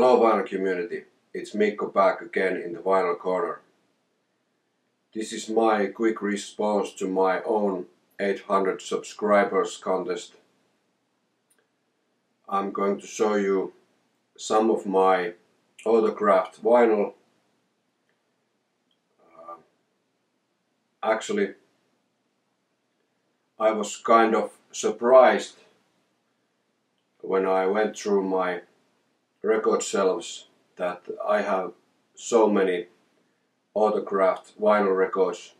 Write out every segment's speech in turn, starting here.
Hello vinyl community, it's Mikko back again in the Vinyl Corner. This is my quick response to my own 800 subscribers contest. I'm going to show you some of my autographed vinyl. Actually, I was kind of surprised when I went through my record shelves that I have so many autographed vinyl records.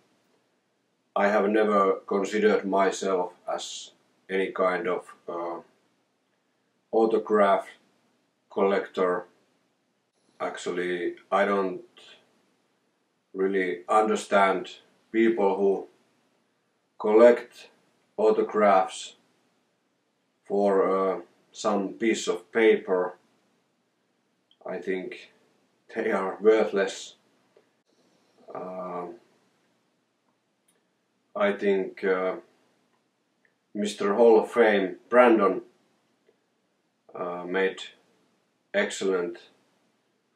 I have never considered myself as any kind of autograph collector. Actually, I don't really understand people who collect autographs for some piece of paper. I think they are worthless. I think Mr. Hall of Fame Brandon made excellent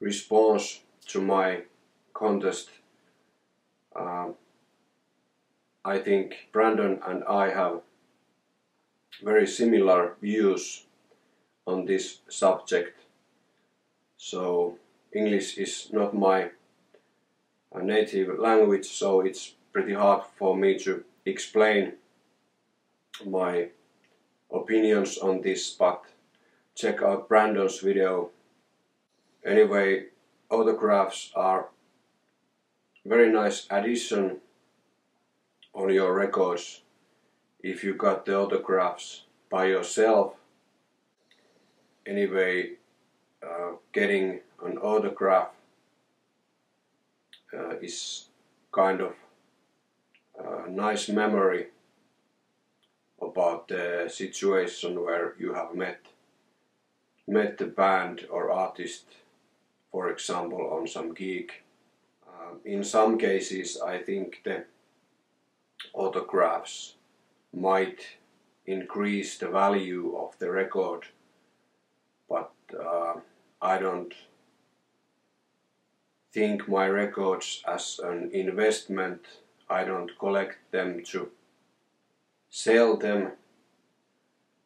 response to my contest. I think Brandon and I have very similar views on this subject. So English is not my native language, so it's pretty hard for me to explain my opinions on this, but check out Brandon's video. Anyway, autographs are very nice addition on your records if you got the autographs by yourself. Anyway, getting an autograph is kind of a nice memory about the situation where you have met the band or artist, for example, on some gig. In some cases, I think the autographs might increase the value of the record, but I don't think my records as an investment. I don't collect them to sell them,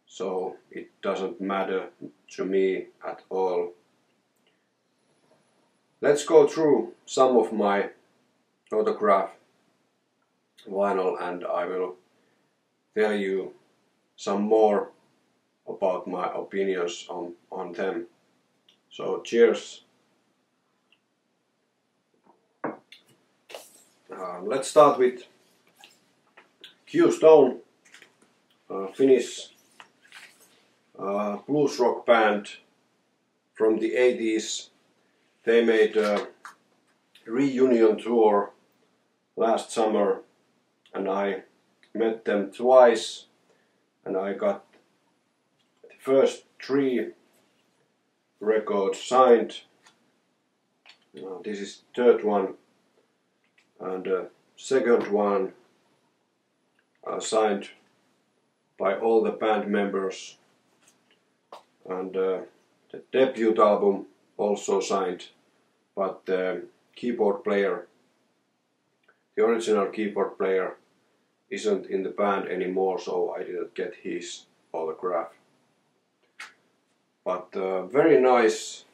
so it doesn't matter to me at all. Let's go through some of my autograph vinyl and I will tell you some more about my opinions on them. So cheers! Let's start with Q Stone, Finnish blues rock band from the 80s. They made a reunion tour last summer and I met them twice and I got the first 3 records signed. This is the 3rd one, and the 2nd one signed by all the band members, and the debut album also signed, but the keyboard player, the original keyboard player, isn't in the band anymore, so I didn't get his autograph. But very nice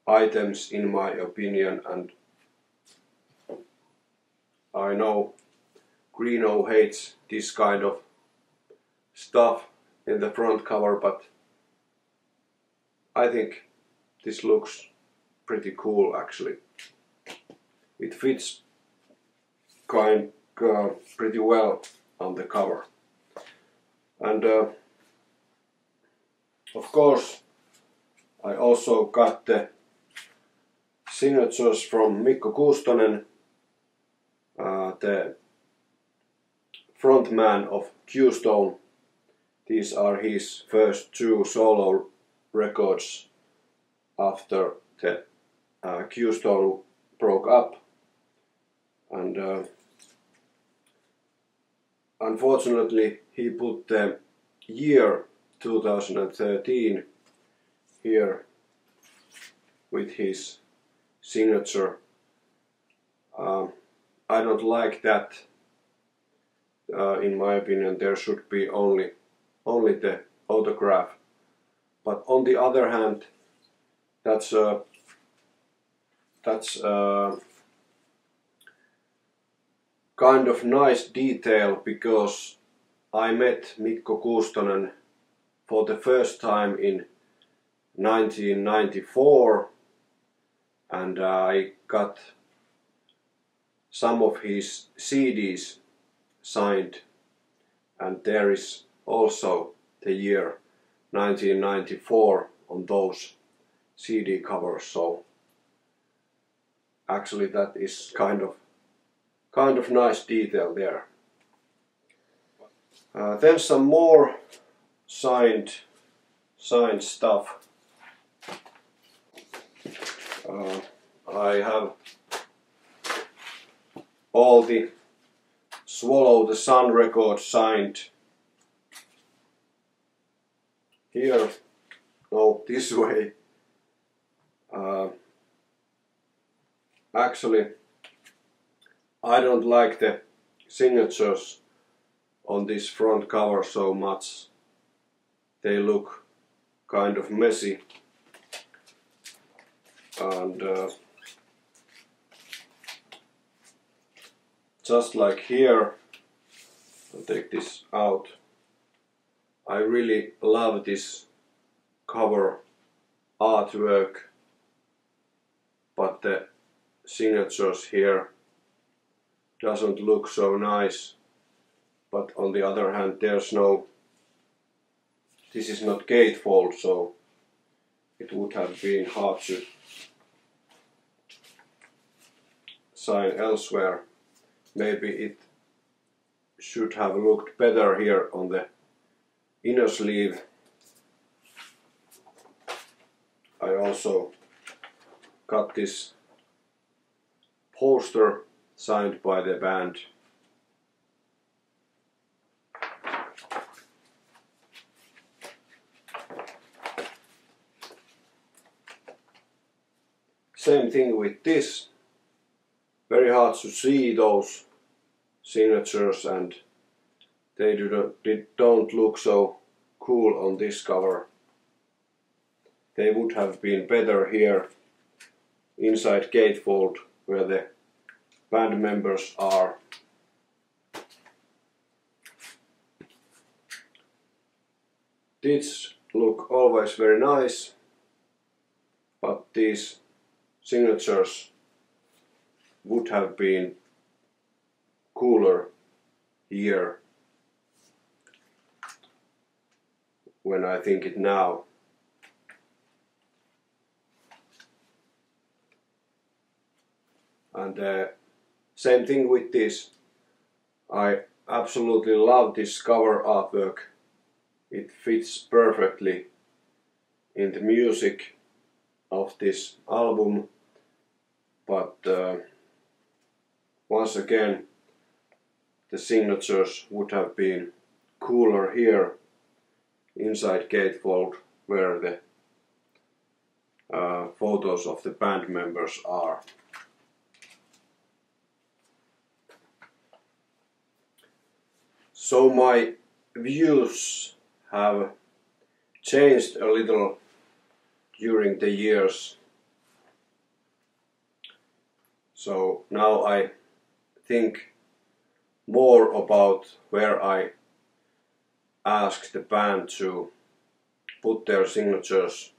items in my opinion, and I know Greeno hates this kind of stuff in the front cover, but I think this looks pretty cool actually. It fits pretty well on the cover. And of course I also got the signatures from Mikko Kuustonen, the frontman of Q Stone. These are his first 2 solo records after the Q Stone broke up, and unfortunately he put the year 2013 here with his signature. I don't like that. In my opinion, there should be only the autograph. But on the other hand, that's kind of nice detail, because I met Mikko Kuustonen for the first time in 1994, and I got some of his CDs signed, and there is also the year 1994 on those CD covers. So actually that is kind of nice detail there. Then some more signed stuff. I have all the Swallow the Sun records signed. Here, no, this way. Actually, I don't like the signatures on this front cover so much. They look kind of messy, and just like here, I'll take this out. I really love this cover artwork, but the signatures here doesn't look so nice. But on the other hand, this is not gatefold, so it would have been hard to sign elsewhere. Maybe it should have looked better here on the inner sleeve. I also got this poster signed by the band. Same thing with this. Very hard to see those signatures, and they don't look so cool on this cover. They would have been better here inside gatefold, where the band members are. These look always very nice, but these signatures would have been cooler here when I think it now. And same thing with this. I absolutely love this cover artwork. It fits perfectly in the music of this album, but once again, the signatures would have been cooler here inside gatefold, where the photos of the band members are. So my views have changed a little during the years. So now I think more about where I ask the band to put their signatures.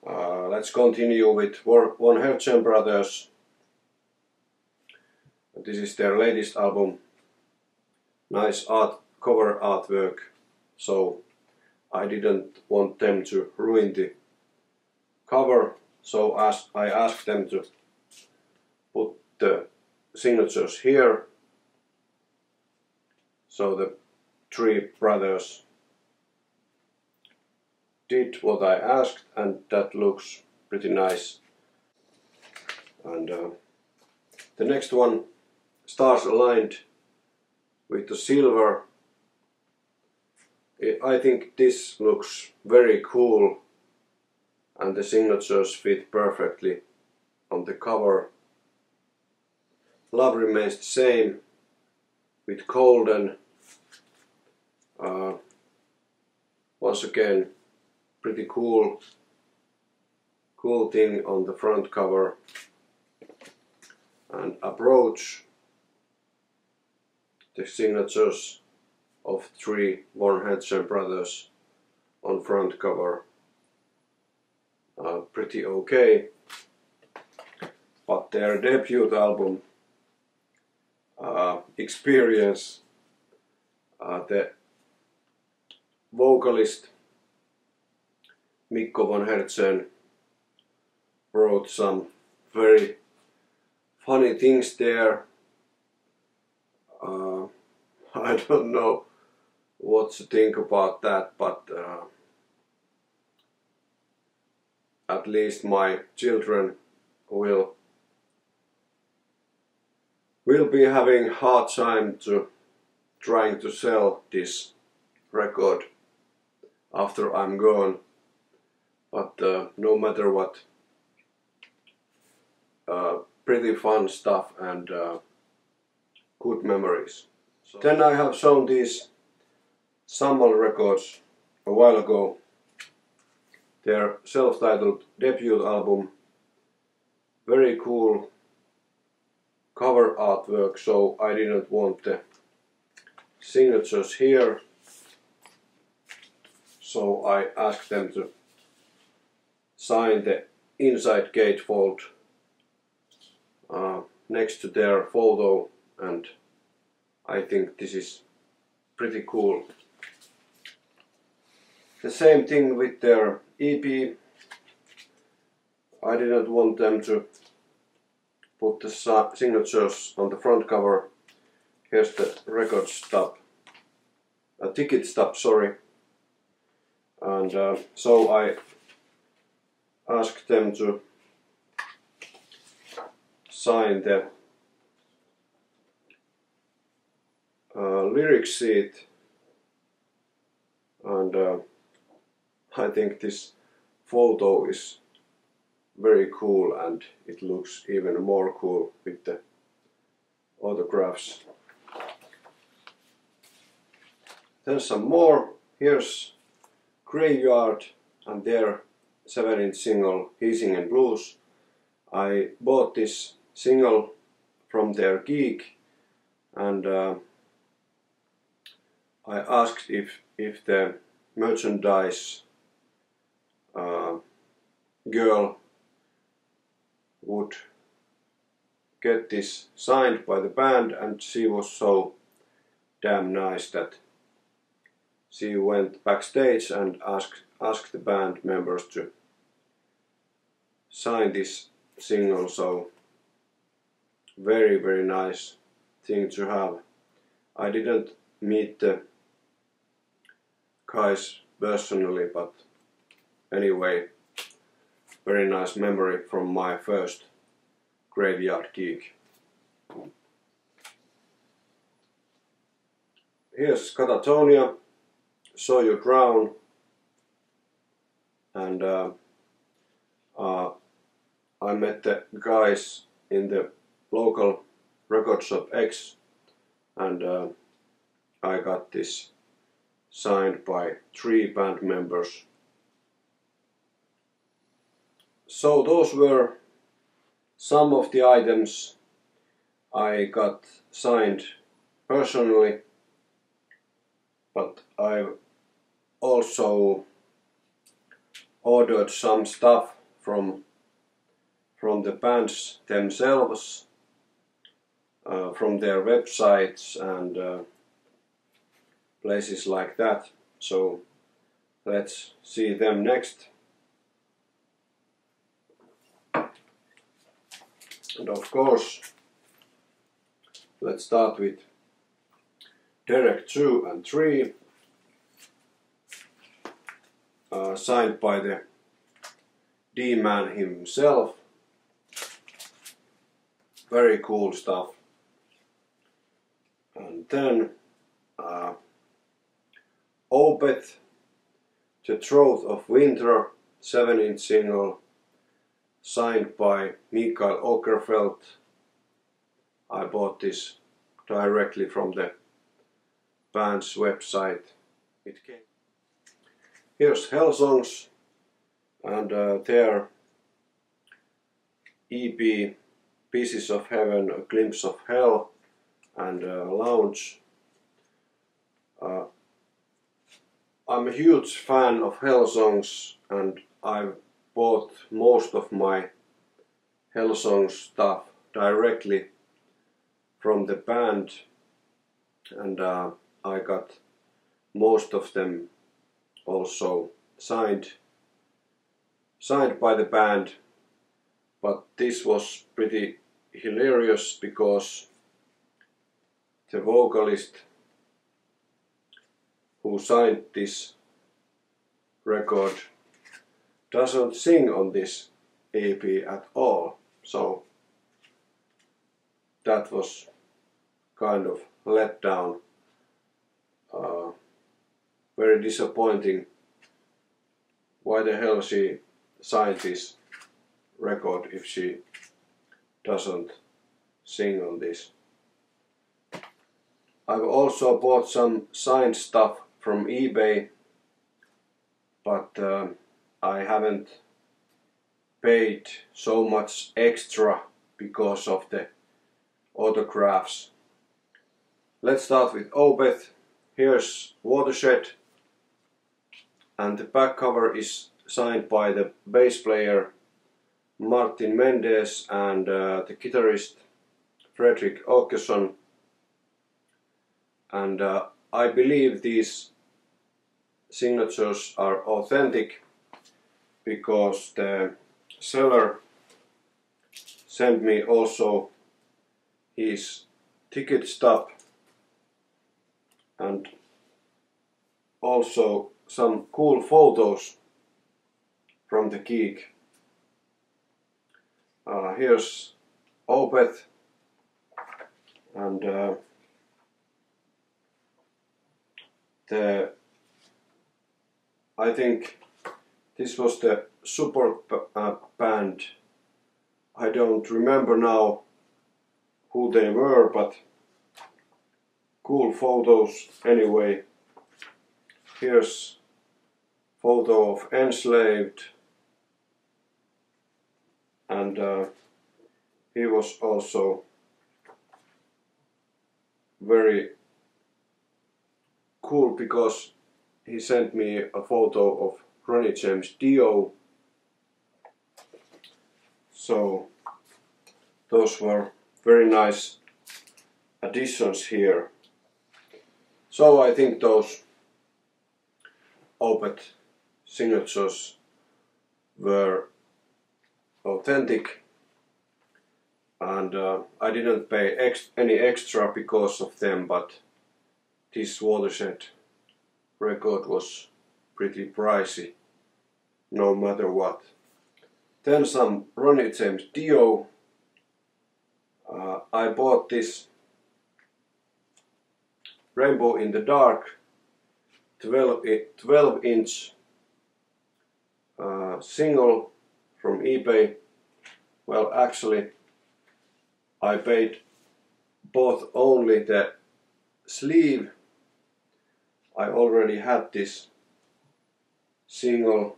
Let's continue with Von Herzen Brothers. This is their latest album. Nice cover artwork, so I didn't want them to ruin the cover, so I asked them to put the signatures here. So the three brothers did what I asked, and that looks pretty nice. And the next one, Stars Aligned, with the silver. I think this looks very cool, and the signatures fit perfectly on the cover. Love remains the same with golden. Once again, pretty cool thing on the front cover. And approach the signatures of 3 Von Herzen brothers on front cover. Pretty okay, but their debut album Experience, the vocalist Mikko Von Herzen wrote some very funny things there. I don't know what to think about that, but at least my children will be having hard time to trying to sell this record after I'm gone. But no matter what, pretty fun stuff and good memories. So then I have shown these Sammal records a while ago, their self-titled debut album. Very cool cover artwork, so I didn't want the signatures here, so I asked them to sign the inside gatefold next to their photo, and I think this is pretty cool. The same thing with their EP. I didn't want them to put the signatures on the front cover. Here's the record stub, a ticket stub, sorry. And so I asked them to sign the lyric sheet, and I think this photo is very cool, and it looks even more cool with the autographs. Then some more. Here's Graveyard and their 7-inch single Hisingen Blues. I bought this single from their gig, and I asked if the merchandise girl would get this signed by the band, and she was so damn nice that she went backstage and asked the band members to sign this single. So very nice thing to have. I didn't meet the guys personally, but anyway, very nice memory from my first Graveyard gig. Here's Catatonia, Saw You Drown, and I met the guys in the local record shop X, and I got this signed by 3 band members. So those were some of the items I got signed personally, but I've also ordered some stuff from the bands themselves, from their websites and places like that. So let's see them next. And of course, let's start with Derek 2 and 3, signed by the D-Man himself. Very cool stuff. And then Opeth, The Throat of Winter, 7-inch single signed by Mikael Åkerfeldt. I bought this directly from the band's website. Here's Hell Songs and their EP Pieces of Heaven, A Glimpse of Hell and Lounge. I'm a huge fan of Hell Songs and I've bought most of my Hell Songs stuff directly from the band, and I got most of them also signed by the band. But this was pretty hilarious because the vocalist who signed this record doesn't sing on this EP at all, so that was kind of let down. Very disappointing. Why the hell she signed this record if she doesn't sing on this? I've also bought some signed stuff from eBay, but I haven't paid so much extra because of the autographs. Let's start with Opeth. Here's Watershed, and the back cover is signed by the bass player Martin Mendes and the guitarist Fredrik Åkesson. And I believe these signatures are authentic because the seller sent me also his ticket stub and also some cool photos from the gig. Here's Opeth, and I think this was the support band. I don't remember now who they were, but cool photos anyway. Here's photo of Enslaved, and he was also very cool because he sent me a photo of Ronnie James Dio. So those were very nice additions here. So I think those Opeth signatures were authentic, and I didn't pay any extra because of them, but this Watershed record was pretty pricey no matter what. Then some Ronnie James Dio. I bought this Rainbow in the Dark 12-inch single from eBay. Well, actually I bought only the sleeve. I already had this single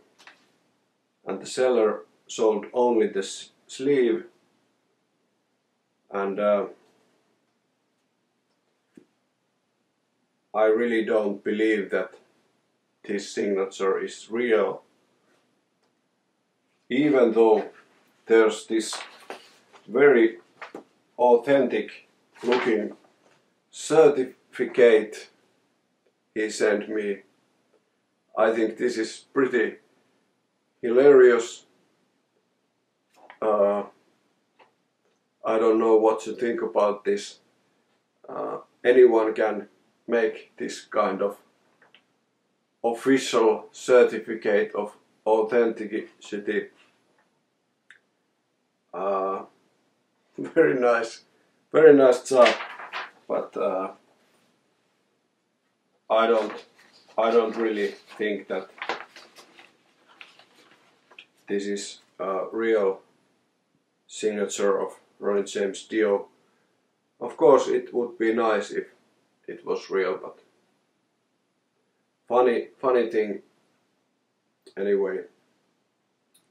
and the seller sold only the sleeve, and I really don't believe that this signature is real, even though there's this very authentic looking certificate he sent me. I think this is pretty hilarious. I don't know what to think about this. Anyone can make this kind of official certificate of authenticity. Very nice job, but I don't really think that this is a real signature of Ronnie James Dio. Of course it would be nice if it was real, but funny thing anyway.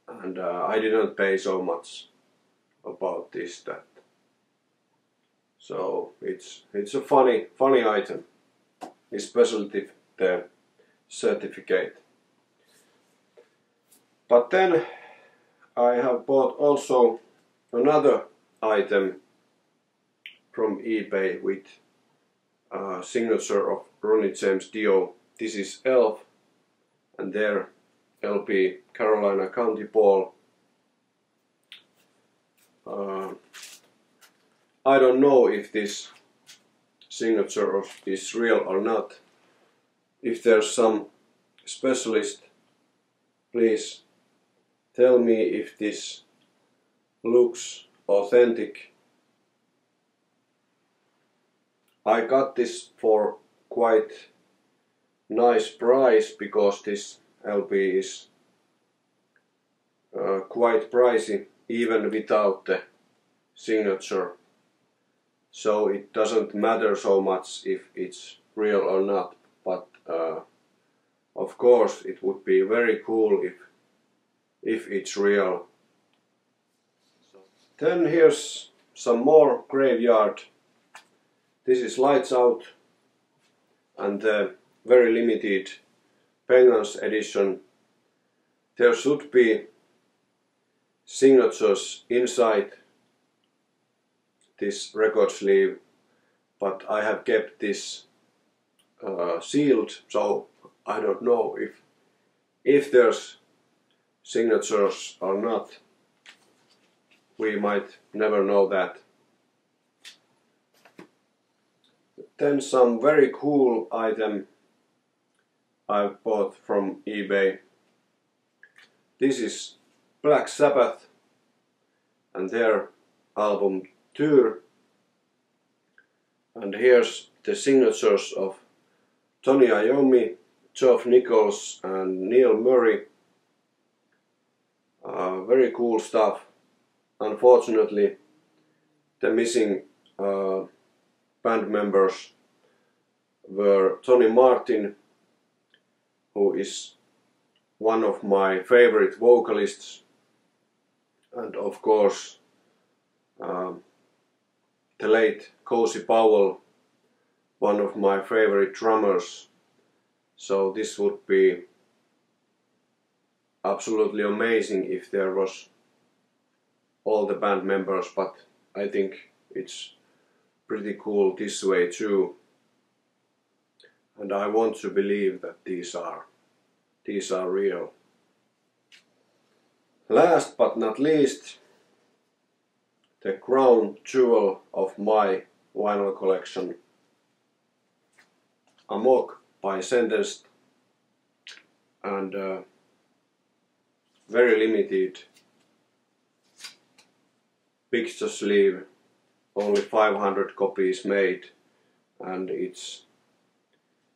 And I didn't pay so much about this that. So it's a funny item, especially the certificate. But then I have bought also another item from eBay with a signature of Ronnie James Dio. This is Elf and their LP Carolina County Ball. I don't know if this signature is real or not. If there's some specialist, please tell me if this looks authentic. I got this for quite nice price because this LP is quite pricey even without the signature. So it doesn't matter so much if it's real or not, but of course it would be very cool if it's real. Then here's some more Graveyard. This is Lights Out and the very limited Penguins edition. There should be signatures inside this record sleeve, but I have kept this sealed, so I don't know if there's signatures or not. We might never know that. Then some very cool item I bought from eBay. This is Black Sabbath and their album Tour, and here's the signatures of Tony Iommi, Geoff Nichols and Neil Murray. Very cool stuff. Unfortunately, the missing band members were Tony Martin, who is one of my favorite vocalists, and of course the late Cozy Powell, one of my favorite drummers. So this would be absolutely amazing if there was all the band members, but I think it's pretty cool this way too. And I want to believe that these are real. Last but not least, the crown jewel of my vinyl collection, Amok by Sentenced, and very limited picture sleeve, only 500 copies made, and it's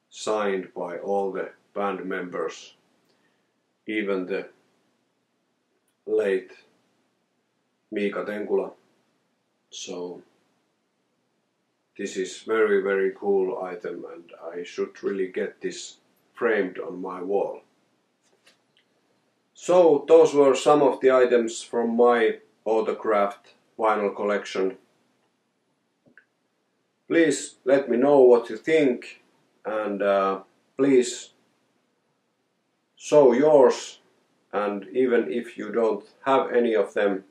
signed by all the band members, even the late Miika Tenkula. So this is very cool item, and I should really get this framed on my wall. So those were some of the items from my autographed vinyl collection. Please let me know what you think, and please show yours, and even if you don't have any of them,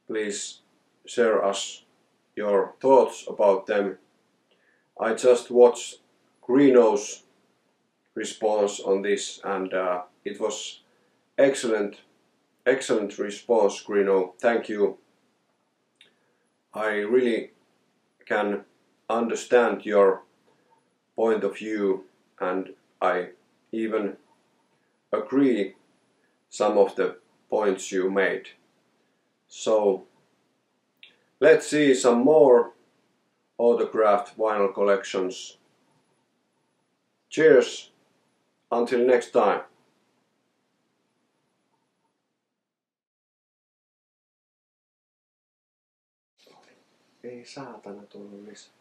please share us your thoughts about them. I just watched Greeno's response on this, and it was excellent response, Greeno. Thank you. I really can understand your point of view, and I even agree some of the points you made. So let's see some more autographed vinyl collections. Cheers, until next time. Ei saatana tullut lisää.